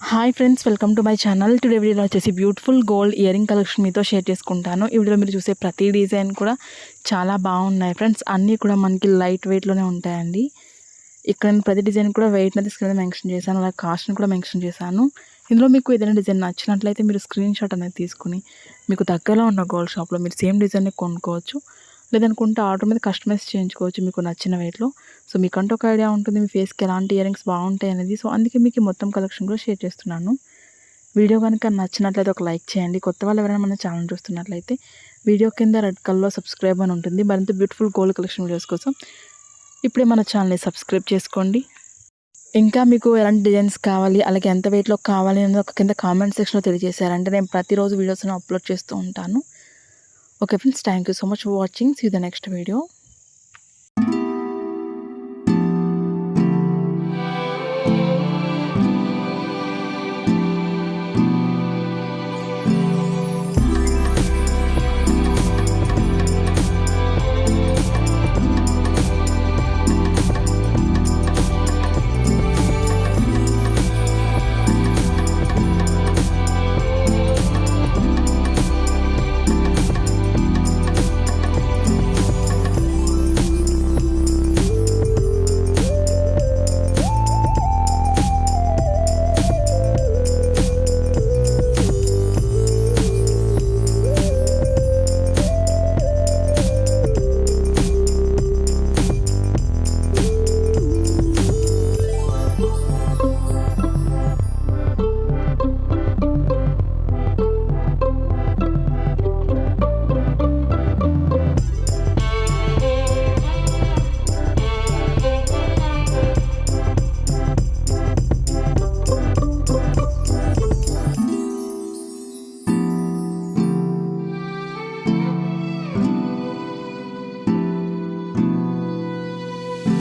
Hi friends, welcome to my channel. Today వీడియోలో వచ్చేసి beautiful gold ear ring collection మీతో share చేసుకుంటాను. ఈ వీడియోలో మీరు చూసే ప్రతి డిజైన్ కూడా చాలా బాగున్నాయి ఫ్రెండ్స్. అన్నీ కూడా మనకి లైట్ వెయిట్లోనే ఉంటాయండి. ఇక్కడ నేను ప్రతి డిజైన్ కూడా వెయిట్ అనేది స్క్రీన్ మీద మెన్షన్ చేశాను, అలాగే కాస్ట్ని కూడా మెన్షన్ చేశాను. ఇందులో మీకు ఏదైనా డిజైన్ నచ్చినట్లయితే మీరు స్క్రీన్ షాట్ అనేది తీసుకుని మీకు దగ్గరలో ఉన్న గోల్డ్ షాప్లో మీరు సేమ్ డిజైన్ని కొనుక్కోవచ్చు. లేదనుకుంటే ఆర్డర్ మీద కస్టమైజ్ చేయించుకోవచ్చు మీకు నచ్చిన వెయిట్లో. సో మీకంటూ ఒక ఐడియా ఉంటుంది మీ ఫేస్కి ఎలాంటి ఇయర్ రింగ్స్ బాగుంటాయి అనేది. సో అందుకే మీకు మొత్తం కలెక్షన్ కూడా షేర్ చేస్తున్నాను. వీడియో కనుక నచ్చినట్లయితే ఒక లైక్ చేయండి. కొత్త వాళ్ళు ఎవరైనా మన ఛానల్ చూస్తున్నట్లయితే వీడియో కింద రెడ్ కలర్లో సబ్స్క్రైబ్ అని ఉంటుంది. మరింత బ్యూటిఫుల్ గోల్డ్ కలెక్షన్ వీడియోస్ కోసం ఇప్పుడే మన ఛానల్ని సబ్స్క్రైబ్ చేసుకోండి. ఇంకా మీకు ఎలాంటి డిజైన్స్ కావాలి, అలాగే ఎంత వెయిట్లో కావాలి అనేది ఒక కింద కామెంట్ సెక్షన్లో తెలియజేశారంటే నేను ప్రతిరోజు వీడియోస్ని అప్లోడ్ చేస్తూ ఉంటాను. Okay friends, thank you so much for watching. See you the next video.